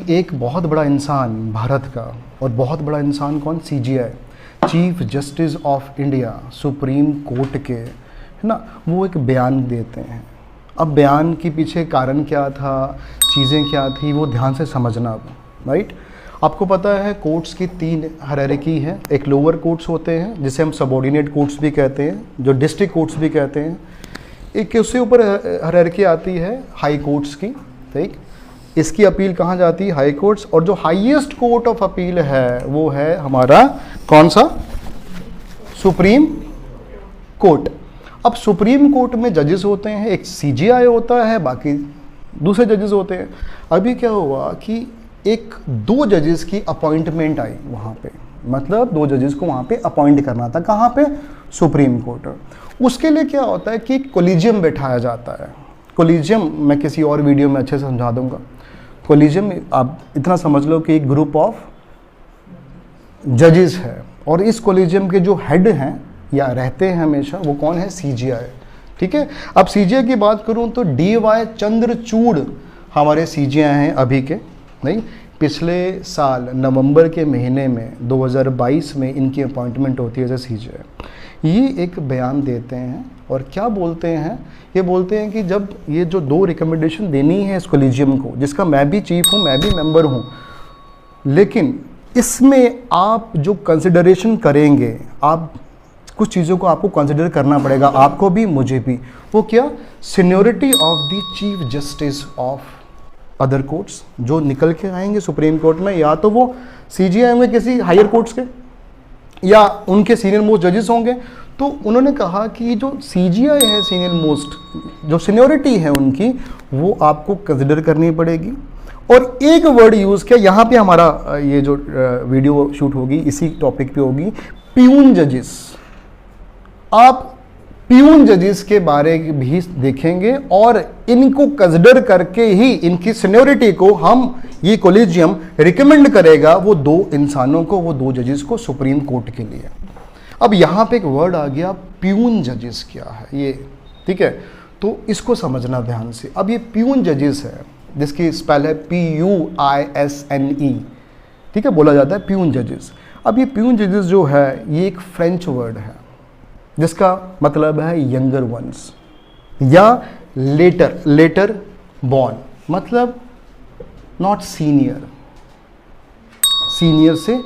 कि एक बहुत बड़ा इंसान भारत का, और बहुत बड़ा इंसान कौन, CGI, chief justice of India, supreme court के, है ना, वो एक बयान देते हैं। अब बयान के पीछे कारण क्या था, चीज़ें क्या थी, वो ध्यान से समझना, राइट। आपको पता है कोर्ट्स की 3 हायरार्की है। एक लोअर कोर्ट्स होते हैं जिसे हम सबऑर्डिनेट कोर्ट्स भी कहते हैं, जो डिस्ट्रिक्ट कोर्ट्स भी कहते हैं। एक उससे ऊपर हायरार्की आती है हाई कोर्ट्स की, ठीक। इसकी अपील कहाँ जाती है, हाई कोर्ट्स। और जो हाईएस्ट कोर्ट ऑफ अपील है वो है हमारा कौन सा, सुप्रीम कोर्ट। अब सुप्रीम कोर्ट में जजेस होते हैं, एक सीजीआई होता है, बाकी दूसरे जजेस होते हैं। अभी क्या हुआ कि एक 2 जजेस की अपॉइंटमेंट आई वहाँ पे, मतलब 2 जजेस को वहाँ पे अपॉइंट करना था। कहाँ पे, सुप्रीम कोर्ट। उसके लिए क्या होता है कि कोलिजियम बैठाया जाता है। कोलिजियम मैं किसी और वीडियो में अच्छे से समझा दूंगा। कोलिजियम आप इतना समझ लो कि एक ग्रुप ऑफ जजेस है, और इस कोलिजियम के जो हेड हैं या रहते हैं हमेशा, वो कौन है, सीजीआई, ठीक है। अब सीजीआई की बात करूं तो डीवाई चंद्रचूड़ हमारे सीजीआई हैं अभी के, नहीं, पिछले साल नवंबर के महीने में 2022 में इनकी अपॉइंटमेंट होती है एज ए सीजीआई। ये एक बयान देते हैं और क्या बोलते हैं, ये बोलते हैं कि जब ये जो 2 रिकमेंडेशन देनी है इस कोलिजियम को, जिसका मैं भी चीफ हूँ, मैं भी मेंबर हूँ, लेकिन इसमें आप जो कंसिडरेशन करेंगे, आप कुछ चीज़ों को आपको कंसिडर करना पड़ेगा, आपको भी मुझे भी। वो क्या, seniority of the chief justice of other courts जो निकल के आएंगे सुप्रीम कोर्ट में, या तो वो सीजीआई होंगे किसी हायर कोर्ट्स के, या उनके सीनियर मोस्ट जजेस होंगे। तो उन्होंने कहा कि जो सीजीआई है, सीनियर मोस्ट जो सीनियोरिटी है उनकी, वो आपको कंसिडर करनी पड़ेगी। और एक वर्ड यूज़ किया यहाँ पे, हमारा ये जो वीडियो शूट होगी इसी टॉपिक पे होगी, प्यून जजेस। आप प्यून जजेस के बारे भी देखेंगे और इनको कंसिडर करके ही इनकी सीनियोरिटी को हम, ये कोलिजियम रिकमेंड करेगा वो 2 इंसानों को, वो 2 जजेस को सुप्रीम कोर्ट के लिए। अब यहाँ पे एक वर्ड आ गया, प्यून जजेस क्या है ये, ठीक है, तो इसको समझना ध्यान से। अब ये प्यून जजेस है, जिसकी स्पेल है PUISNE, ठीक है, बोला जाता है प्यून जजेस। अब ये प्यून जजेस जो है, ये एक फ्रेंच वर्ड है जिसका मतलब है यंगर वंस, या लेटर बॉर्न, मतलब नॉट सीनियर, सीनियर से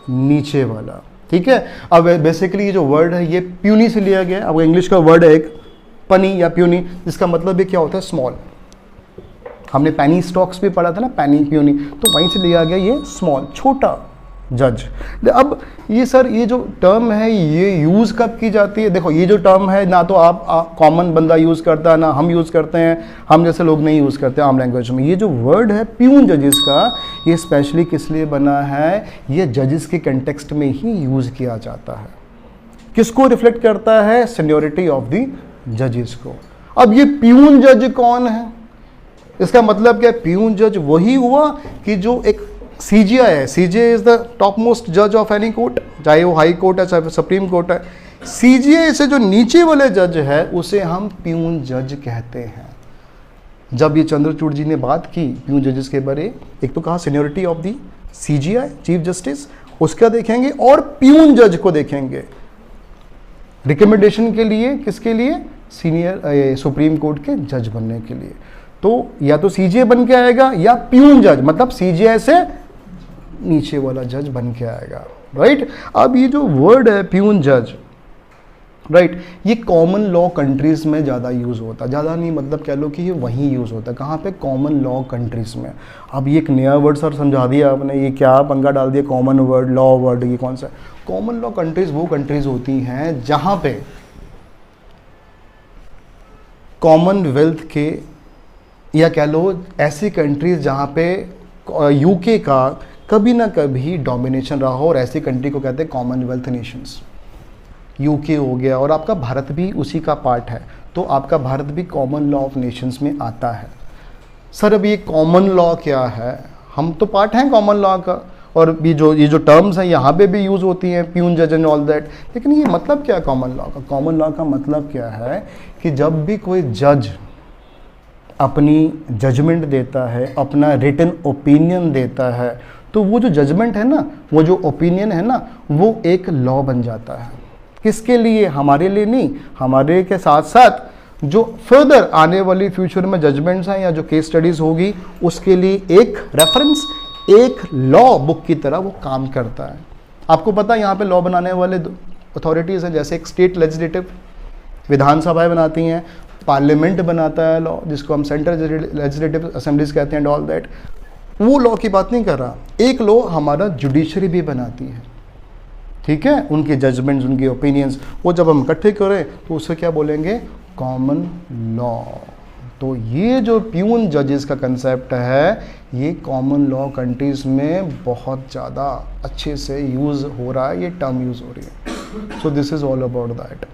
नीचे वाला, ठीक है। अब बेसिकली ये जो वर्ड है ये प्यूनी से लिया गया है। अब इंग्लिश का वर्ड है एक पनी या प्यूनी, जिसका मतलब ये क्या होता है, स्मॉल। हमने पैनी स्टॉक्स भी पढ़ा था ना, पैनी प्यूनी, तो वहीं से लिया गया ये स्मॉल, छोटा जज। अब ये सर, ये जो टर्म है ये यूज़ कब की जाती है, देखो ये जो टर्म है ना तो आप कॉमन बंदा यूज़ करता है, ना हम यूज़ करते हैं, हम जैसे लोग नहीं यूज़ करते आम लैंग्वेज में। ये जो वर्ड है प्यून जजेस का, ये स्पेशली किस लिए बना है, ये जजेस के कंटेक्स्ट में ही यूज़ किया जाता है। किसको रिफ्लेक्ट करता है, सीनियोरिटी ऑफ द जजेस को। अब ये प्यून जज कौन है, इसका मतलब क्या है, प्यून जज वही हुआ कि जो एक सीजीआई है, CGI is the top most जज ऑफ एनी कोर्ट, चाहे वो हाई कोर्ट है चाहे सुप्रीम कोर्ट है। सीजीआई से जो नीचे वाले जज है उसे हम प्यून जज कहते हैं। जब ये चंद्रचूड़ जी ने बात की प्यून जजेस के बारे, एक तो कहा seniority of the CGI chief justice, उसका देखेंगे, और प्यून जज को देखेंगे रिकमेंडेशन के लिए, किसके लिए, सीनियर सुप्रीम कोर्ट के जज बनने के लिए। तो या तो सीजीआई बन के आएगा या प्यून जज, मतलब सीजीआई से नीचे वाला जज बन के आएगा, राइट। अब ये जो वर्ड है प्यून जज, राइट, ये कॉमन लॉ कंट्रीज में ज़्यादा यूज़ होता है, ज़्यादा नहीं मतलब कह लो कि ये वहीं यूज़ होता है, कहाँ पे, कॉमन लॉ कंट्रीज में। अब ये एक नया वर्ड सर समझा दिया आपने, ये क्या पंगा डाल दिया, कॉमन वर्ड, लॉ वर्ड, ये कौन सा। कॉमन लॉ कंट्रीज वो कंट्रीज होती हैं जहाँ पे कॉमनवेल्थ के, या कह लो ऐसी कंट्रीज जहाँ पे यूके का कभी ना कभी डोमिनेशन रहा हो, और ऐसी कंट्री को कहते हैं कॉमनवेल्थ नेशंस। यूके हो गया, और आपका भारत भी उसी का पार्ट है, तो आपका भारत भी कॉमन लॉ ऑफ नेशंस में आता है। सर अब ये कॉमन लॉ क्या है, हम तो पार्ट हैं कॉमन लॉ का, और ये जो टर्म्स हैं यहाँ पे भी यूज़ होती हैं, प्यून जज एंड ऑल दैट, लेकिन ये मतलब क्या है कॉमन लॉ का। कॉमन लॉ का मतलब क्या है कि जब भी कोई जज अपनी जजमेंट देता है, अपना रिटन ओपिनियन देता है, तो वो जो जजमेंट है ना, वो जो ओपिनियन है ना, वो एक लॉ बन जाता है। किसके लिए? हमारे लिए नहीं, हमारे के साथ साथ जो फर्दर आने वाली फ्यूचर में जजमेंट्स हैं या जो केस स्टडीज होगी उसके लिए एक रेफरेंस, एक लॉ बुक की तरह वो काम करता है। आपको पता है यहाँ पे लॉ बनाने वाले अथॉरिटीज़ हैं, जैसे एक स्टेट लेजिस्लेटिव, विधानसभाएं बनाती हैं, पार्लियामेंट बनाता है लॉ, जिसको हम सेंट्रल लेजिस्लेटिव असेंबलीज कहते हैं, ऑल दैट। वो लॉ की बात नहीं कर रहा। एक लॉ हमारा जुडिशरी भी बनाती है, ठीक है, उनके जजमेंट्स, उनके ओपिनियंस, वो जब हम इकट्ठे करें तो उसे क्या बोलेंगे? Common law. तो ये जो प्यून जजेस का कंसेप्ट है, ये कॉमन लॉ कंट्रीज में बहुत ज़्यादा अच्छे से यूज़ हो रहा है, ये टर्म यूज़ हो रही है। So this is all about that.